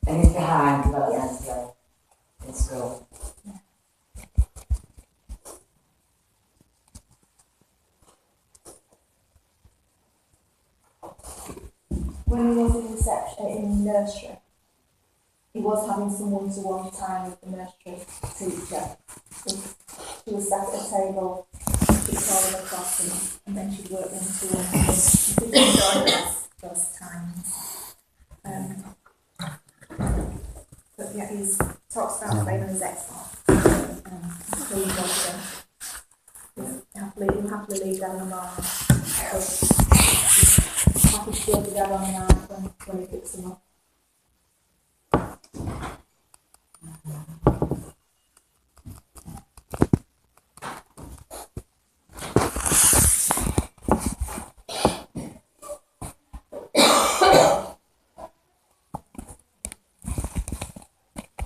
And he's behind developmentally in school. When he was in reception in nursery, he was having some one-to-one time with the nursery teacher. She was sat at a table, she'd call him across and then she'd work one-to-one. She did enjoy those times. But yeah, he talks about playing on his Xbox. He'll happily leave Dad on the morning. Happy to go to Dad on the night when he picks him up.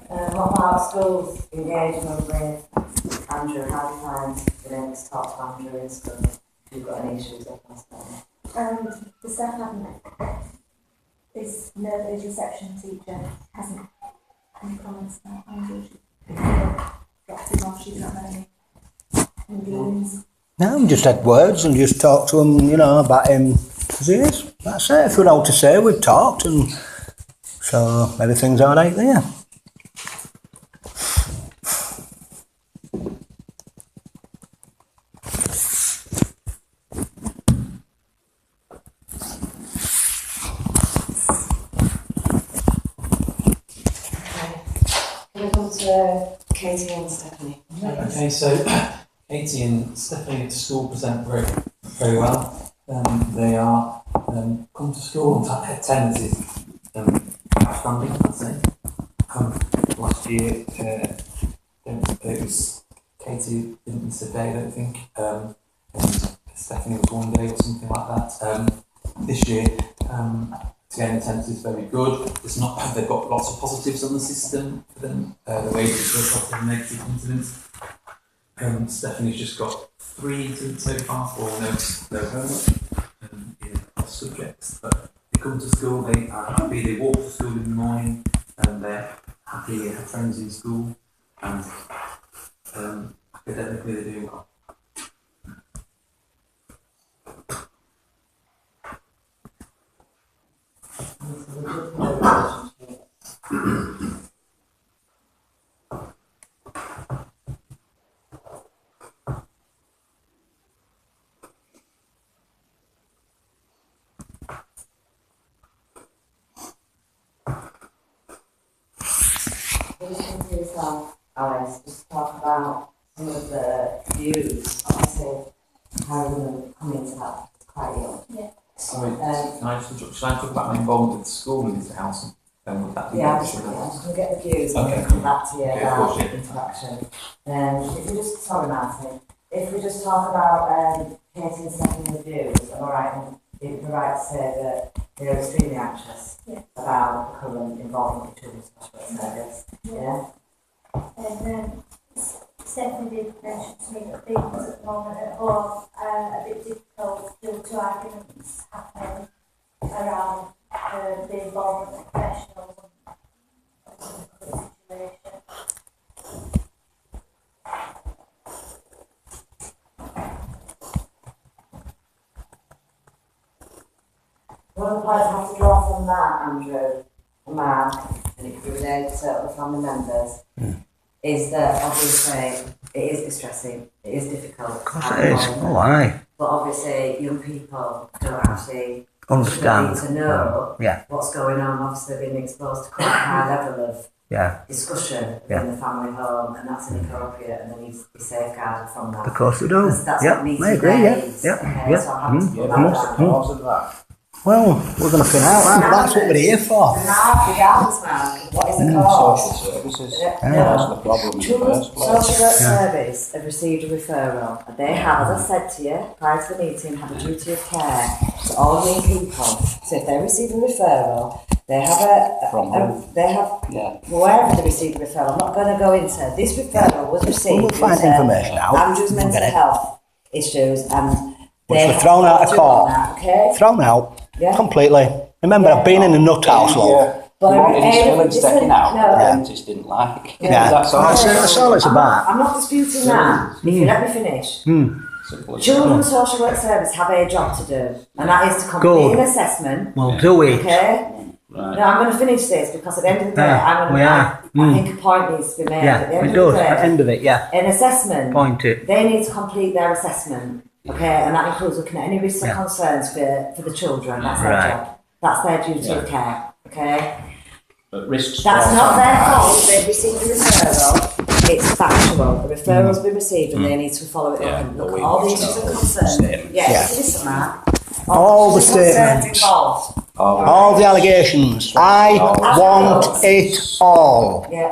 What about school's engagement with Andrew? How do you find being able to talk to Andrew in school if you've got any issues with that? The staff haven't. His reception teacher hasn't any comments about Andrew. Dropped him off, she's not had any dealings. No, we just had words and just talked to him, you know, about him as he is. That's it. If we know what to say, we've talked, and so everything's all right there. Katie and Stephanie. Okay, so Katie and Stephanie at school present very well. They are come to school and attendance is outstanding, I'd say. Last year, it was Katie didn't miss a day, I don't think, and Stephanie was one day or something like that. This year, again, attendance is very good. It's not, they've got lots of positives on the system for them. The wages have got lots of negative incidents. Stephanie's just got 3 incidents so far for no homework in all subjects. But they come to school, they are happy, they walk to school in the morning, and they're happy, they have friends in school, and academically they do well. To yourself, Alice, just talk about some of the views. Obviously, how we're going to come into that quite young. Yeah. Sorry, can I just interrupt? Should I talk about my involvement with the school and the house? Then would that be I'm just going to get the views and Okay. then come back to you Yeah, about of course, yeah. interaction. If we just, sorry Martin, if we just talk about Katie and Stephanie's views, am I right? It'd be right to say that they're extremely anxious about the current involvement with children's special service. Yeah. And Stephanie did mention to me that things at the moment at home are a bit difficult due to arguments happening around the involvement of professionals and the situation. One of the points I have to draw from that, Andrew, and Mark, and it could be related to other family members, is that obviously it is distressing, it is difficult. Of course it is. Oh, aye. But obviously young people don't actually Understand. need to know Yeah. what's going on. Obviously they're being exposed to quite a high level of Yeah. discussion Yeah. in the family home, and that's inappropriate, and they need to be safeguarded from that. Of course we do. Because that's Yeah, what meets I your agree, yeah. needs. Yeah. Okay, Yeah. so I have to put I must. that down. Because of that, Well, we're going to fin out, aren't we? That's what we're here for. Regardless, Mark, what is the cause? Social services. No. That's the problem in the Children's first place. social work service have received a referral and they have, as I said to you prior to the meeting, have a duty of care to all young people. So if they receive a referral, they have From who? they have Yeah. wherever they receive a referral. I'm not going to go into this referral was received. We'll find due to information out. Andrew's We'll mental get it. health issues and Which they were thrown have out of to do court. on that, okay? Thrown out. Yeah. Completely. Remember, I've been in a nut house, love. Yeah. But He wanted his listen, feelings taken out, no. but the dentist didn't like. Yeah. That's all. That's all it's about. I'm not disputing that. If you let me finish. Simple as Children's social work service have a job to do, and that is to complete Good. an assessment. Well, do it. Okay? Right. No, I'm going to finish this because at the end of the day, Yeah, I'm going we to. are. I think a point needs to be made. at the Yeah, end it of does. the At the day, end of it, yeah. an assessment. Point it. They need to complete their assessment. Okay, and that includes looking at any risks Yeah. and concerns for the children. That's their Right. job. That's their duty Yeah. of care. Okay. But risks. That's are- not their fault. They've received a referral. It's factual. The referral's been received and they need to follow it Yeah, up and but look we at all the watch issues that and whole concerns. statement. Yes, Yeah. listen, Mark. All the issues and concerns statements. involved. All the allegations. I want it all. Yeah.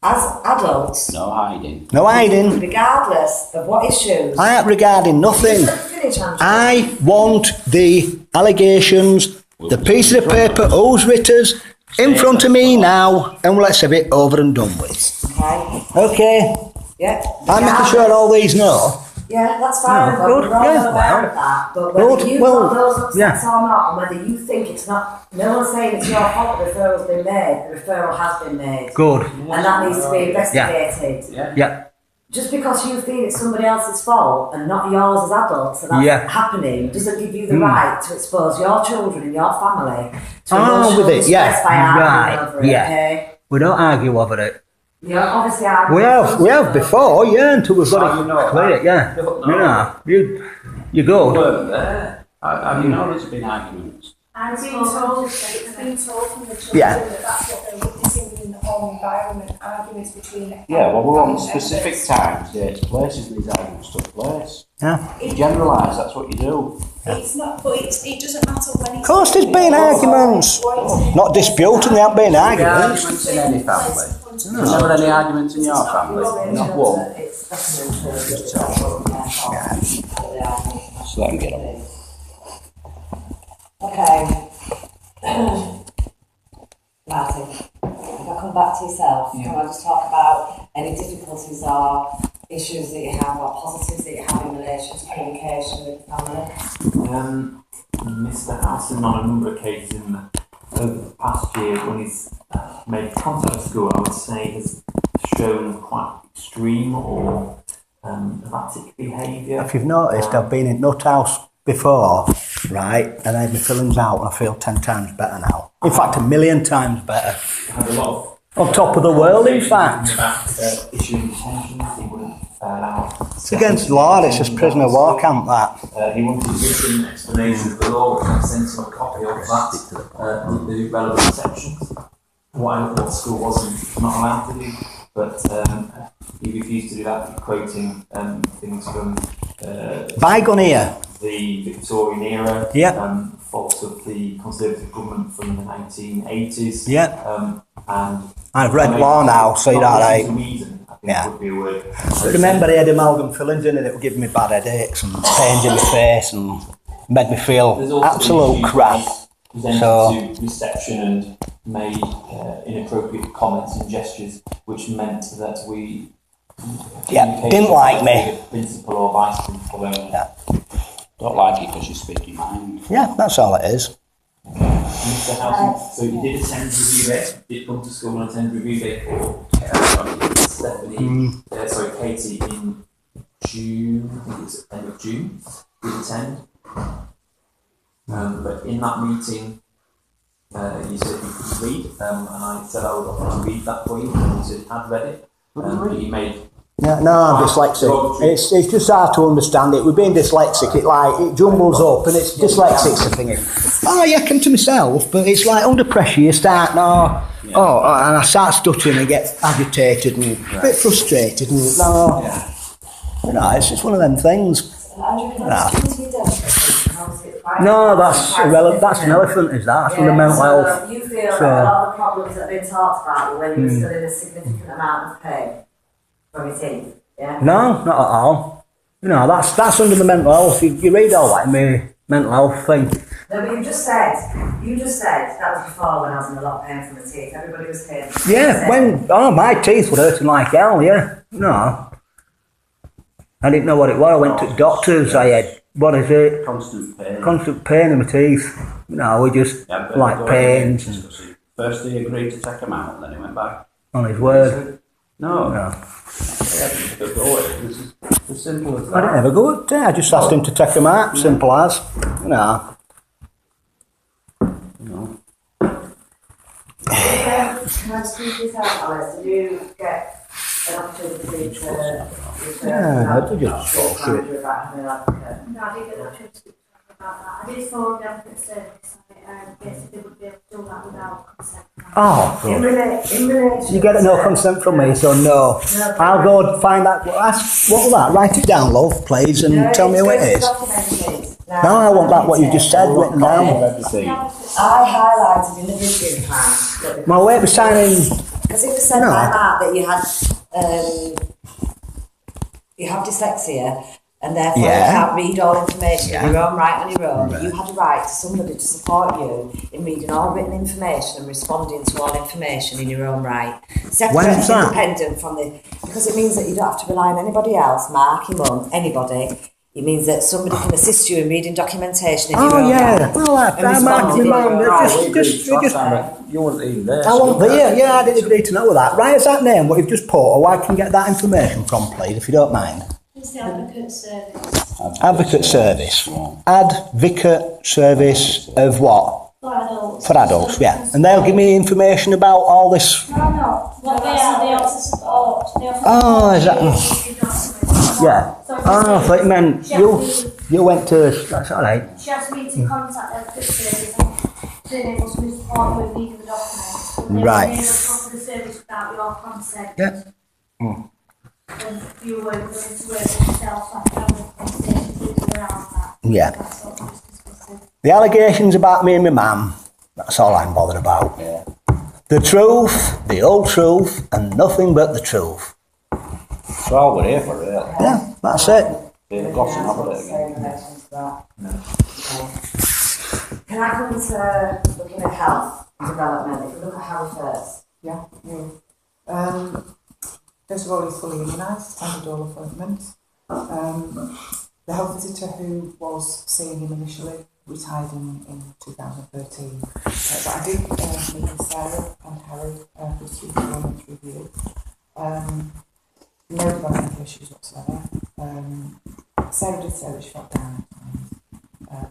As adults, No hiding. No hiding. regardless of what issues. I ain't regarding nothing. Finish, Andrew. I want the allegations, the piece of paper, who's writters, in front of me now, and let's have it over and done with. Okay. Okay? Yeah. I'm making sure all these know. Yeah, that's fine. No, but good, we're all yeah, aware well, of that. But whether good, you've well, got those upsets yeah. or not, and whether you think it's not, no one's saying it's your fault the referral's been made. The referral has been made. Good. And that needs to be investigated. Yeah. Yeah. Just because you feel it's somebody else's fault and not yours as adults and that's Yeah. happening doesn't give you the right to expose your children and your family to Oh, emotional with it, yeah. distress by arguing Right, over it, yeah. okay? We don't argue over it. You're obviously arguing. We have before, yeah, until we've got Oh, you it know clear, that. yeah. You don't You know. know, you go. Weren't there. Have you know there's been arguments? I've been told from the children Yeah. that that's what they're witnessing within the home environment, arguments between Yeah, well, we're on family specific members. times, dates, places these arguments took place. Yeah. You generalise, that's what you do. It's not, but it doesn't matter when it's. Of course there's been arguments. Not disputing, there haven't been arguments. Arguments in any family. There's never any arguments in your family. Not one. It's documented. Yeah. So let them get on. Okay. Martin, if I come back to yourself, can I just talk about any difficulties or issues that you have or positives that you have in relation to communication with the family? Mr. Harrison, on a number of occasions over the past year, when he's made contact with school, I would say has shown quite extreme or erratic behaviour. If you've noticed, I've been in Nut House before, right, and I had my fillings out and I feel 10 times better now. In fact, 1,000,000 times better. Had a lot of On top of the world, in fact. about issuing detentions, he wouldn't allow. It's against law, it's just prisoner of war camp, that. He wanted written explanations of the law, which I sent him a copy of that, the relevant sections. What school wasn't not allowed to do, but he refused to do that, quoting things from Bygone here. the Victorian era, Yeah. faults of the Conservative government from the 1980s. Yeah. And I've read law now, so you're all right. Reason, I think Yeah. would be a word. But remember, he had amalgam fillings in it that were giving me bad headaches and pains in my face and made me There's feel also absolute issues crap. he's presented So- to reception and made inappropriate comments and gestures, which meant that we Didn't like me. with the principal or vice principal. Yeah. Don't like it because you speak your mind. Yeah, that's all it is. Mr. Houghton, so you did attend review day, did come to school and attend review day for Stephanie, Katie in June, I think it was end of June, did attend. But in that meeting, you said you could read, and I said I would offer to read that for you, and you said you had read it, but you made. Yeah, no, I'm dyslexic. It's just hard to understand it. With being dyslexic, it jumbles up and it's dyslexic the thing. Oh, yeah, I come to myself, but it's like under pressure you start, and I start stuttering and get agitated and a bit frustrated and you know, it's just one of them things. Andrew, can I just come to you then? obviously it's quite. No, that's quite irrelevant. That's an significant. elephant, is that? That's Yeah, under mental so health. you feel So- that a lot of the problems that have been talked about were when you were still in a significant amount of pain from your teeth, yeah? No, not at all. You know, that's under the mental health. You read all that in the mental health thing. No, but you just said that was before when I was in a lot of pain from the teeth. Everybody was pain. Yeah, my teeth were hurting like hell, yeah. No. I didn't know what it was. I went to doctors. I had, what is it? Constant pain. Constant pain in my teeth. You know, we just Yeah, but like going pains in, first he agreed to take him out, and then he went back. on his word. No, No. he had to go. This is as simple as that. I didn't ever go up there. I just asked him to take them out. Simple as. You know. No. Can I just use this out, Alice? Did you get an opportunity to return? Yeah, I did just talk to it. about having an advocate? No, I did get the opportunity to talk about that. I did phone the advocate service. Basically, would be able to do that without consent. Oh, In relation you get no to- consent from me, so no. I'll go find that. What was that? Write it down, love, please, and No, tell me who it it's is. documented. Now, No, I want that, what you just said, written down. Everything. I highlighted in the vision plan. My way of signing. Because it was said No. like that you have dyslexia and therefore Yeah. you can't read all information Yeah. in your own right on your own. You had a right to somebody to support you in reading all written information and responding to all information in your own right. Separate When and is that? independent from the, because it means that you don't have to rely on anybody else, Mark, your mum, anybody. It means that somebody can assist you in reading documentation in your Oh own yeah, right. well, And I'm responding in your own right. just. You weren't even there. I want, but yeah, I didn't agree to know with that. Right, is that name what you've just put, or where I can get that information from, please, if you don't mind? It's the advocate service. Advocate service. Advocate service of what? For adults. For adults, yeah. And they'll give me information about all this. No. What they are, they offer support. They offer Oh, is that? that? Yeah. Oh, I thought you meant you went to. That's all right. She asked me to contact the advocate service and to enable some support with reading the documents. They Right. were able to offer the service without your consent. Yeah. And you were willing to work with yourself, so I can have a conversation with you around that. Yeah. That's what we was discussing. The allegations about me and my mum. That's all I'm bothered about. Yeah. The truth, the whole truth, and nothing but the truth. That's all we're here for, really. Yeah, that's it. They're gossiping over it again. In relation to that. Okay. Can I come to looking at health and development? If we look at Harry first. Yeah. First of all, he's fully immunised, standard all appointments. The health visitor who was seeing him initially retired in 2013. But I did meet with Sarah and Harry just through the performance review. No developmental issues whatsoever. Sarah did say that she felt down at times,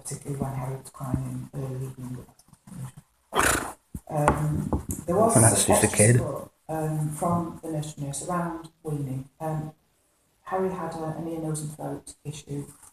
particularly when Harry was crying in early evening. There was And that's just a kid. support, from the nurse around weaning. Harry had an ear, nose and throat issue